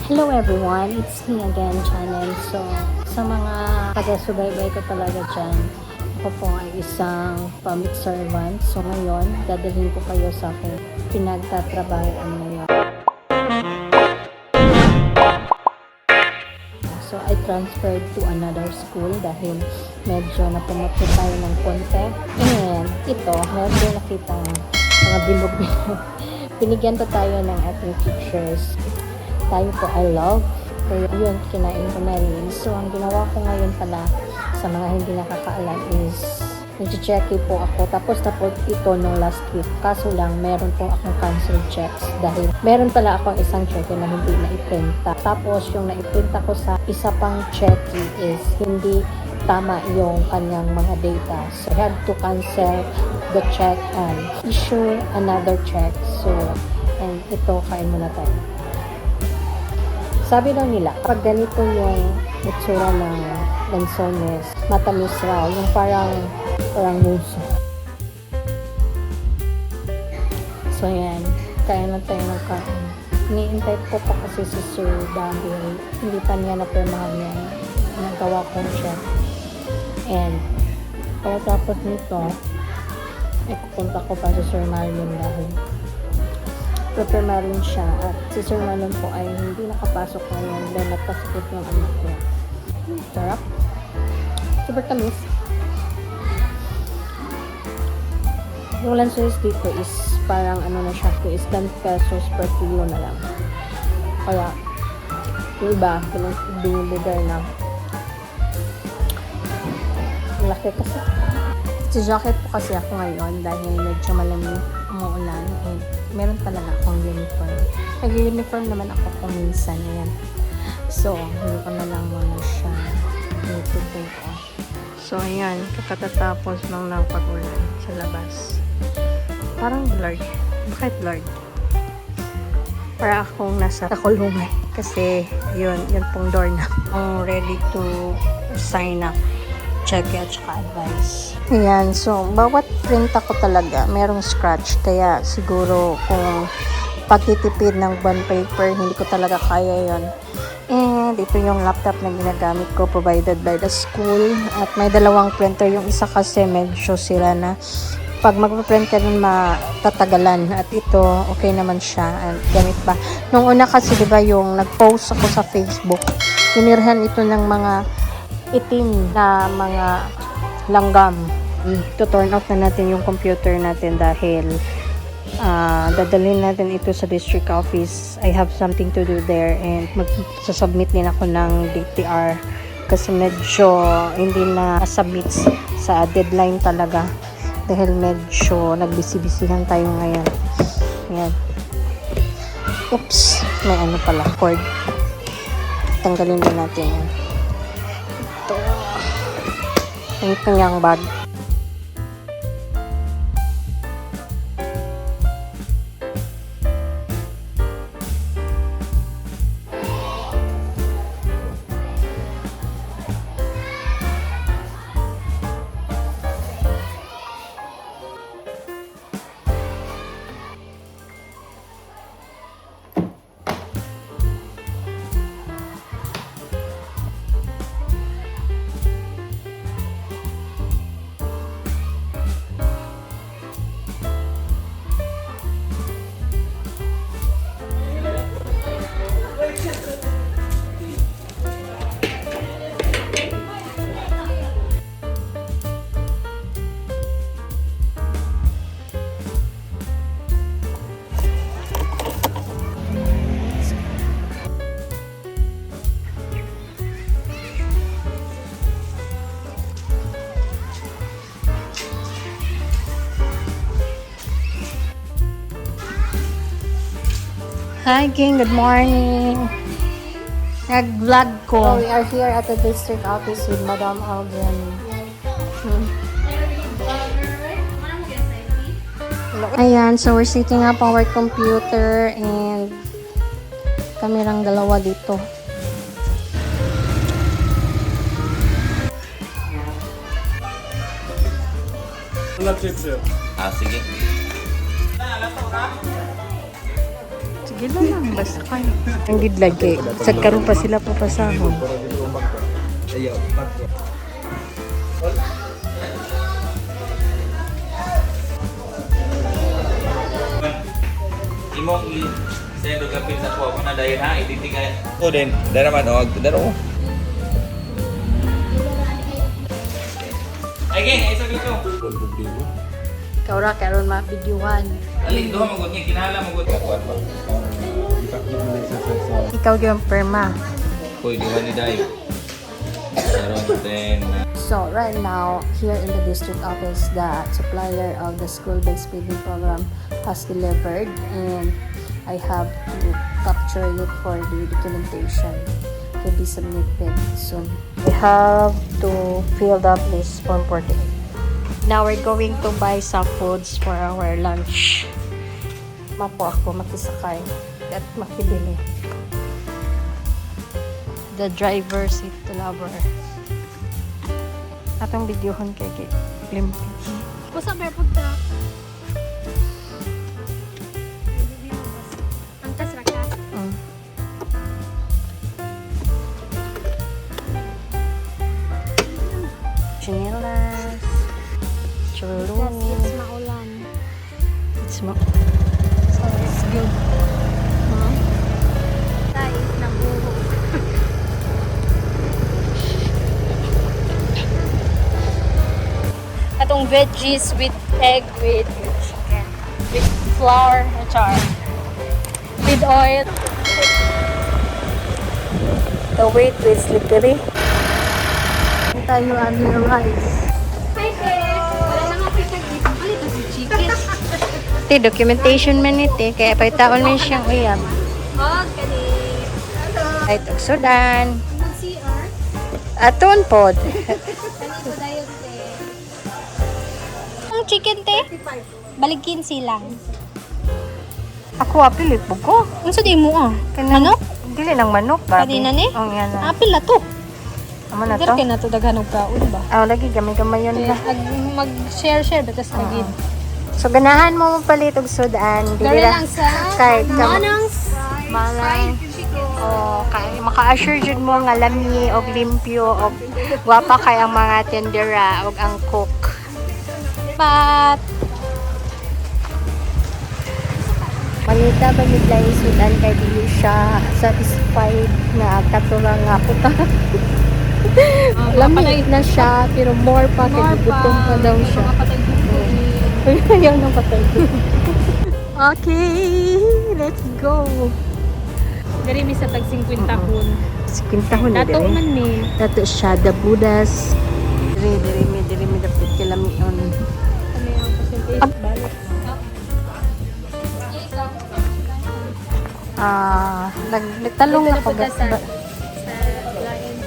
Hello everyone, it's me again, Channel. So, sa mga taga-subaybay ko talaga dyan, ako po ay isang public servant. So, ngayon, dadalhin ko kayo sa aking pinagtatrabahoan ngayon. So, I transferred to another school dahil medyo napumuti tayo ng konti. And ito, medyo nakita mga bilog-bilog. Binigyan pa tayo ng ating pictures. Tayo po I love. Kaya yun, kinain ko na rin. So, ang ginawa ko ngayon pala sa mga hindi nakakaalam is nag-checky po ako. Tapos ito nung last week. Kaso lang, meron po akong cancel checks dahil meron pala akong isang checky na hindi naiprinta. Tapos yung naiprinta ko sa isa pang checky is hindi tama yung kanyang mga data. So, I had to cancel the check and issue another check. So, and ito, kain muna tayo. Sabi daw nila, pag ganito yung itsura ng lansones, matamis raw, yung parang muso. So, yan. Kaya na tayo ng kain. Iniintay ko pa kasi si Sir dahil hindi pa niya napirmahan yung nagawa kong check. And, pagkatapos nito, ay pupunta ko pa si Sir Marlon dahil prepare rin siya at si Sir Marlon po ay hindi nakapasok ngayon dahil nagpasakit yung anak ko. Sarap. Super tamis. Yung lansones dito is parang ano na siya, is 10 pesos per kilo na lang. Kaya, yung iba, binibigay na. Laki kasi. Si jacket po kasi ako ngayon dahil medyo malamig, umuulan, and meron talaga akong uniform. Nag-uniform naman ako kung minsan, ayan. So, hindi ko na lang muna siya nitutake off. So, ayan, kakatatapos lang ng pag-ulan sa labas. Parang blurred. Bakit blurred? Para akong nasa kulungan. Kasi, yun pong door na. I'm ready to sign up. Check at saka advice. Ayan, so bawat print ako talaga merong scratch, kaya siguro kung pagtitipid ng bond paper hindi ko talaga kaya yon. And ito yung laptop na ginagamit ko, provided by the school, at may dalawang printer. Yung isa kasi medyo sira na, pag magpa-print ka rin matatagalan, at ito okay naman siya at gamit pa. Nung una kasi diba yung nag-post ako sa Facebook, tinirhan ito ng mga itim na mga langgam. To turn off na natin yung computer natin dahil dadalhin natin ito sa district office. I have something to do there and magsasubmit din ako ng DTR kasi medyo hindi na submit sa deadline talaga dahil medyo nagbisi-bisihan tayo ngayon. Ayan. Oops, may ano pala, cord. Tanggalin na natin yan. Ang kanyang bag. Hi, King. Good morning. Nag-vlog ko. So, we are here at the district office with Madam Aldrin. Ayan, so we're setting up our computer and kamerang dalawa dito. Sige. Sige Gila lang, basta kayo. Ang gidlagay. Sa karoon pa sila papasahon. Imong i-send og kapil sa kuha ko na dahil ha, ititigay. O din, dahil naman o, daro. Ay, geng, ay sabi ko. Kaura, karoon ma-videohan. Alin, doon magod niya, kinala magod. Kakuan ba? Ikaw yung perma. Uy, di ba ni Day? Karoon din. So right now, here in the district office, the supplier of the school-based feeding program has delivered, and I have to capture it for the documentation to be submitted soon. We have to fill up this form 48. Now we're going to buy some foods for our lunch. Mapo ako makisakay at makibili. The driver seat lover. Atong videohon kay Limpi. Basta may punta. Antas ra ka? Chinelas. Chulu. Yes, it's maulan. It's So it's good. Tayo ng buho. Atong veggies with egg with chicken. With flour, char. With oil. The wait with slippery. Tayo ano rice. Hi, Tek. Wala na nga pinag-ibig. Alito si chicken. Iti, documentation man iti. Kaya pagtaon man siyang uyab. Oh, kani. Ay, tugsudan. Mag-CR. Aton pod. Kanito dayon, Tek. Ang chicken, Tek? Balik 15 lang. Ako apil po ko. Ang sa di mo ah? Manok? Dili ng manok ba? Kanina ni? Oh, yan na. Apil na to. Amo na Pero to. kaya na to daghan og kaon ba? Ah, lagi gamay-gamay yun Kaya na. mag-share batas lagi. So ganahan mo palit og sudan. Dari lang sa Kay Manang's Manang. Oh, kay maka-assure jud mo nga lami og limpyo og gwapa kay ang mga tendera og ang cook. Pat. Manita ba ni Glay sudan kay dili siya satisfied nga katura nga puta. Lami na siya pero more pa kay gutom pa daw siya. Ayaw nang patay ko. Okay, let's go. Dari mi sa tag 50 kun. Sikwintahon na Dato dire. man ni. Dato siya, the Buddhas. Dire mi dapit kilamion. Ano yung percentage balik? Nagtalong na ko. Sa lain.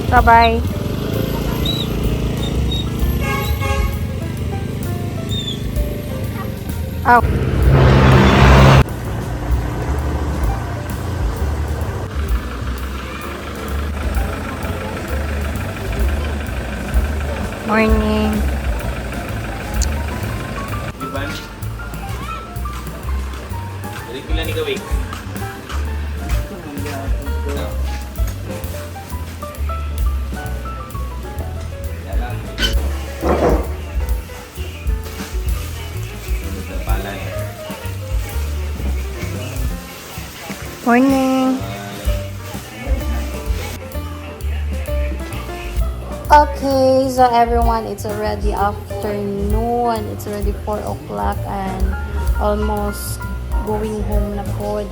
Bye-bye. Oh. Morning. Iban. Dari pila ni gawin. Dalam. Sunod na palay. Morning. Okay, so everyone, it's already afternoon. It's already 4 o'clock and almost going home na po.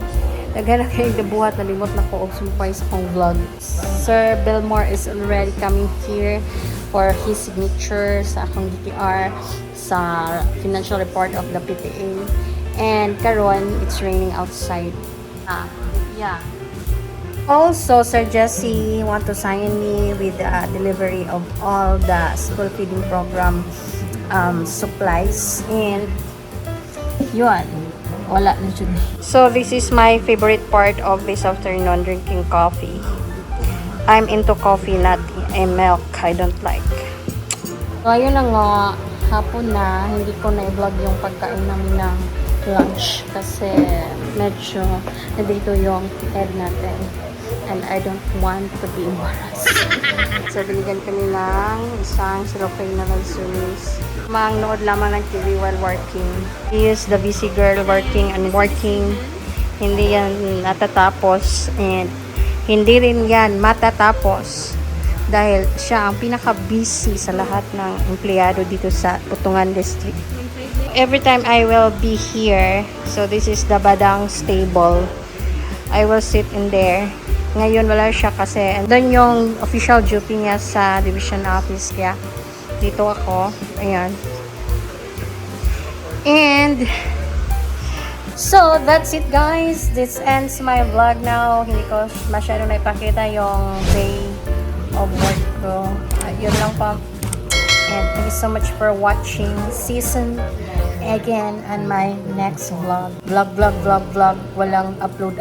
Naghanap kayo buhat, nalimot na ko og sumpay sa kong vlog. Sir Belmore is already coming here for his signature sa akong DTR sa financial report of the PTA. And karon, it's raining outside. Yeah. Also, Sir Jesse want to sign me with the delivery of all the school feeding program supplies, and yun, wala na dyan. So this is my favorite part of this afternoon, drinking coffee. I'm into coffee, not milk. I don't like. So ayun na nga, hapon na, hindi ko na-vlog yung pagkain namin ng lunch kasi medyo nandito yung head natin and I don't want to be embarrassed. So, binigyan kami ng isang silopay na lansunis. Mangnood lamang ng TV while working. He is the busy girl working and working. Hindi yan natatapos and hindi rin yan matatapos dahil siya ang pinaka-busy sa lahat ng empleyado dito sa Utungan District. Every time I will be here, so this is the Badang stable. I will sit in there. Ngayon wala siya kasi doon yung official duty niya sa division office kaya dito ako. Ayan. And so that's it guys. This ends my vlog now. Hindi ko masyado na ipakita yung day of work ko. Yun lang po. And thank you so much for watching. Season again on my next vlog. Vlog. Walang upload.